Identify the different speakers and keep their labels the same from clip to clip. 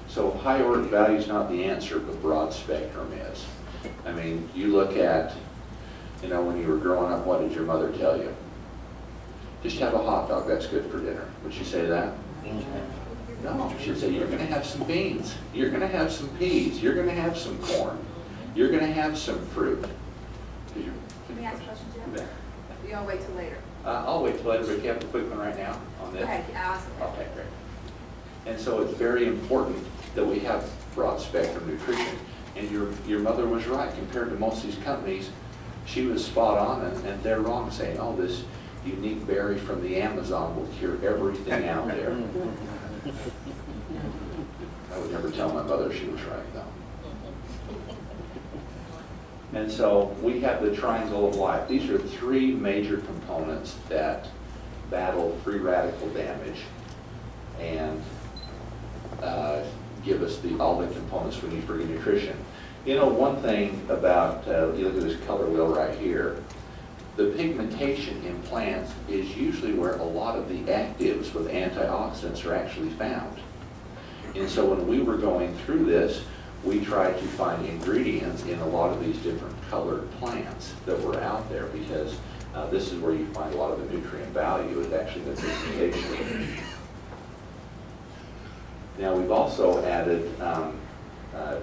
Speaker 1: So high ORAC value is not the answer, but broad spectrum is. I mean, you look at, you know, when you were growing up, what did your mother tell you? Just have a hot dog, that's good for dinner. Would she say that? No, she'd say, you're going to have some beans, you're going to have some peas, you're going to have some corn, you're going to have some fruit.
Speaker 2: Can we ask a question, Jim?
Speaker 1: Yeah.
Speaker 2: You want to wait till later?
Speaker 1: I'll wait till later, but you have a quick one right now on this?
Speaker 2: Go ahead, ask it.
Speaker 1: Okay, great. And so it's very important that we have broad spectrum nutrition. And your mother was right. Compared to most of these companies, she was spot on, and they're wrong saying, oh, this unique berry from the Amazon will cure everything out there. I would never tell my mother she was right, though. And so we have the triangle of life. These are three major components that battle free radical damage and give us all the components we need for good nutrition. You know, one thing about, you look at this color wheel right here, the pigmentation in plants is usually where a lot of the actives with antioxidants are actually found. And so when we were going through this, we tried to find ingredients in a lot of these different colored plants that were out there, because this is where you find a lot of the nutrient value is actually the pigmentation. Now we've also added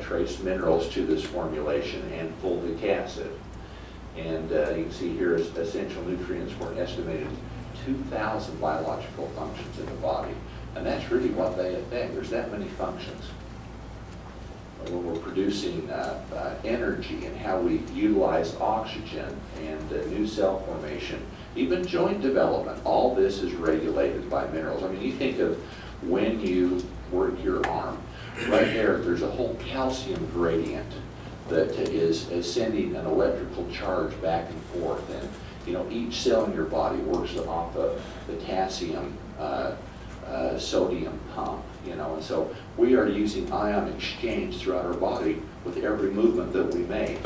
Speaker 1: trace minerals to this formulation and fulvic acid. And you can see here essential nutrients for an estimated 2,000 biological functions in the body. And that's really what they affect. There's that many functions. When we're producing energy and how we utilize oxygen and new cell formation, even joint development, all this is regulated by minerals. I mean, you think of when you work your arm, right there's a whole calcium gradient that is sending an electrical charge back and forth. And, you know, each cell in your body works off a potassium, sodium pump, you know, and so we are using ion exchange throughout our body with every movement that we make.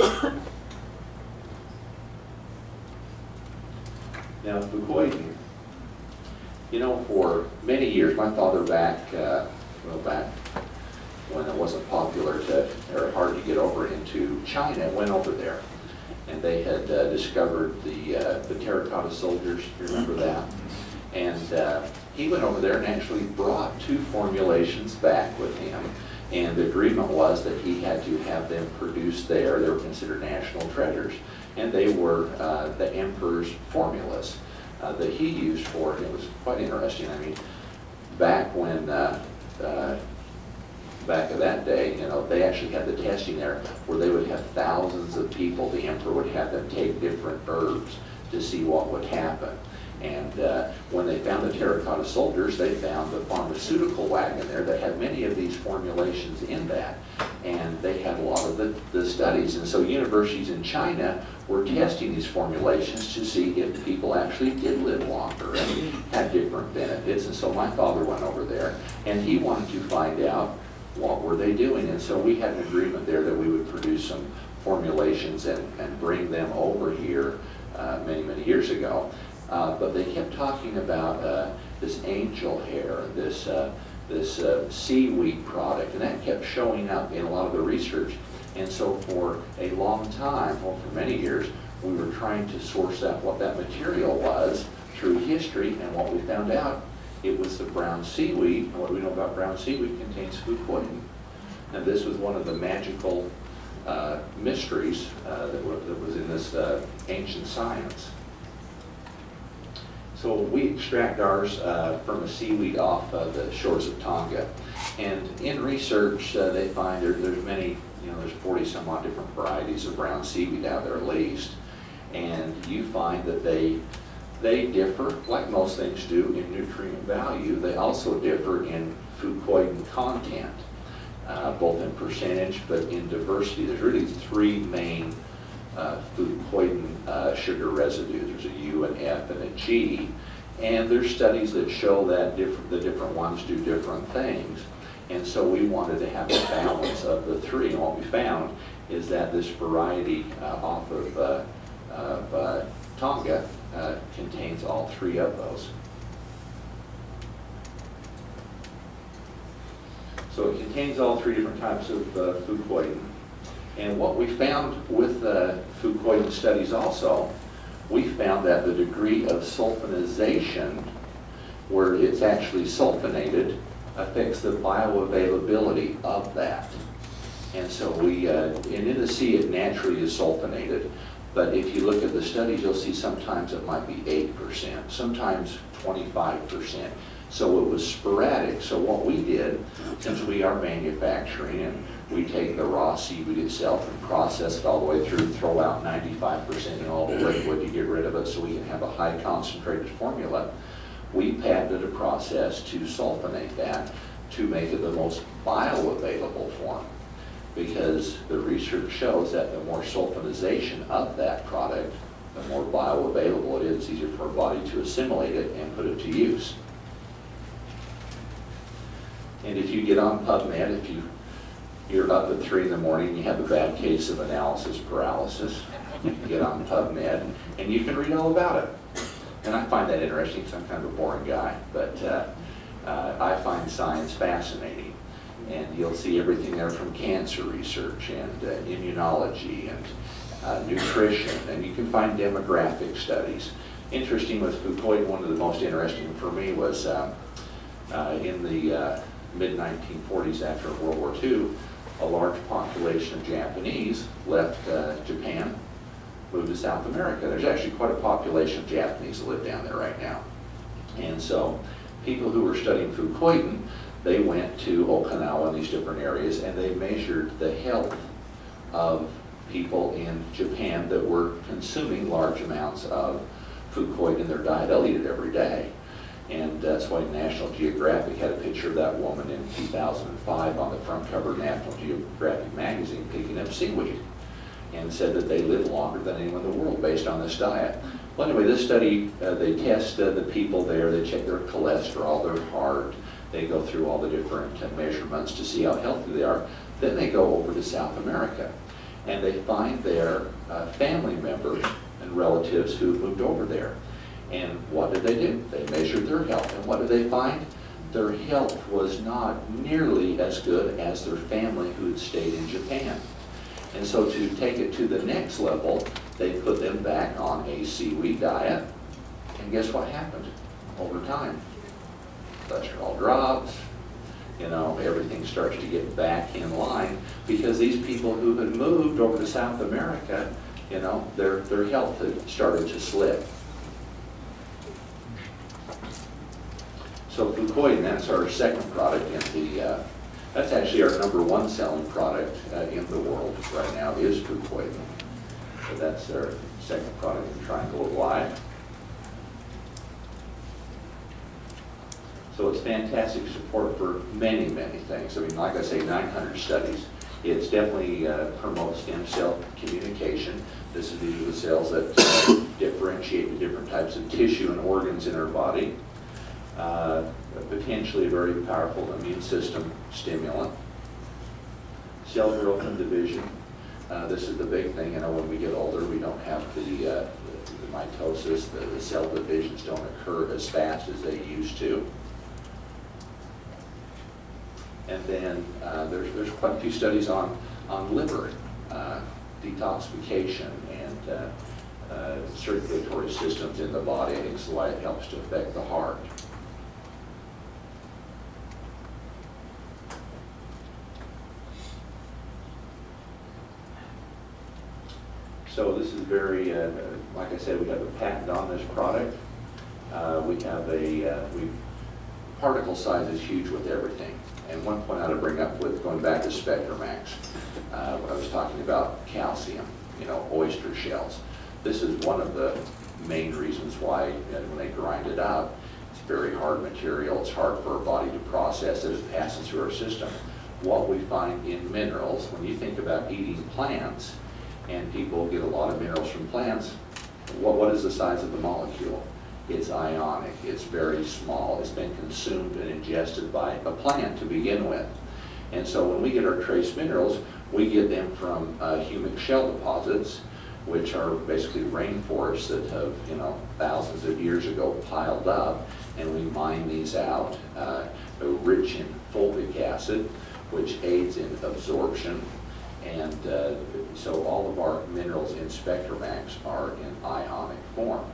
Speaker 1: Now, fucoidan, you know, for many years, my father back when it wasn't popular or hard to get over into China, went over there. And they had discovered the terracotta soldiers, you remember that? And he went over there and actually brought 2 formulations back with him. And the agreement was that he had to have them produced there. They were considered national treasures. And they were the emperor's formulas that he used for it. It was quite interesting. I mean, back when, back in that day, you know, they actually had the testing there where they would have thousands of people. The emperor would have them take different herbs to see what would happen. And when they found the terracotta soldiers, they found the pharmaceutical wagon there that had many of these formulations in that. And they had a lot of the studies. And so universities in China were testing these formulations to see if people actually did live longer and had different benefits. And so my father went over there, and he wanted to find out what were they doing. And so we had an agreement there that we would produce some formulations and bring them over here many, many years ago. But they kept talking about this angel hair, this seaweed product, and that kept showing up in a lot of the research. And so for a long time, well, for many years, we were trying to source out what that material was through history, and what we found out, it was the brown seaweed. And what we know about brown seaweed contains fucoidan. And this was one of the magical mysteries that was in this ancient science. So we extract ours from a seaweed off the shores of Tonga. And in research, they find there's many, you know, there's 40 some odd different varieties of brown seaweed out there at least. And you find that they differ, like most things do, in nutrient value. They also differ in fucoidan content, both in percentage but in diversity. There's really 3 main fucoidan sugar residues. There's a U, an F, and a G. And there's studies that show that the different ones do different things. And so we wanted to have a balance of the 3. And what we found is that this variety off of Tonga contains all 3 of those. So it contains all three different types of fucoidan. And what we found with fucoidan studies also, we found that the degree of sulfonization, where it's actually sulfonated, affects the bioavailability of that. And so and in the sea it naturally is sulfonated, but if you look at the studies, you'll see sometimes it might be 8%, sometimes 25%. So it was sporadic. So what we did, since we are manufacturing and we take the raw seaweed itself and process it all the way through, throw out 95% in all the liquid to get rid of it so we can have a high concentrated formula, we patented a process to sulfonate that to make it the most bioavailable form. Because the research shows that the more sulfonization of that product, the more bioavailable it is. It's easier for our body to assimilate it and put it to use. And if you get on PubMed, if you're up at 3 in the morning, you have a bad case of analysis paralysis, you can get on PubMed and you can read all about it. And I find that interesting because I'm kind of a boring guy, but I find science fascinating. And you'll see everything there from cancer research and immunology and nutrition, and you can find demographic studies. Interesting with fucoidan, one of the most interesting for me was in the mid-1940s after World War II, a large population of Japanese left Japan, moved to South America. There's actually quite a population of Japanese that live down there right now. And so people who were studying fucoidan, they went to Okinawa and these different areas, and they measured the health of people in Japan that were consuming large amounts of fucoidan in their diet. They'll eat it every day. And that's why National Geographic had a picture of that woman in 2005 on the front cover of National Geographic magazine picking up seaweed, and said that they live longer than anyone in the world based on this diet. Well, anyway, this study, they test the people there, they check their cholesterol, their heart, they go through all the different measurements to see how healthy they are. Then they go over to South America, and they find their family members and relatives who moved over there. And what did they do? They measured their health, and what did they find? Their health was not nearly as good as their family who had stayed in Japan. And so to take it to the next level, they put them back on a seaweed diet, and guess what happened over time? Cholesterol drops, you know, everything starts to get back in line, because these people who had moved over to South America, you know, their health had started to slip. So fucoidan, that's our second product in the, that's actually our #1 selling product in the world right now is fucoidan. So that's our second product in Triangle of Life. So it's fantastic support for many, many things. I mean, like I say, 900 studies. It's definitely promotes stem cell communication. These are the cells that differentiate the different types of tissue and organs in our body. Potentially a very powerful immune system stimulant. Cell growth and division. This is the big thing. You know, when we get older, we don't have the mitosis. The cell divisions don't occur as fast as they used to. And then there's quite a few studies on liver detoxification and circulatory systems in the body. I think it's why it helps to affect the heart. So this is very, like I said, we have a patent on this product. We have particle size is huge with everything. And one point I ought to bring up with going back to Spectramax, when I was talking about calcium, you know, oyster shells. This is one of the main reasons why when they grind it up, it's very hard material. It's hard for our body to process as it passes through our system. What we find in minerals, when you think about eating plants, and people get a lot of minerals from plants, what is the size of the molecule? It's ionic, it's very small, it's been consumed and ingested by a plant to begin with. And so when we get our trace minerals, we get them from humic shell deposits, which are basically rainforests that have, you know, thousands of years ago piled up, and we mine these out. They're rich in fulvic acid, which aids in absorption. And so all of our minerals in SpectraMax are in ionic form.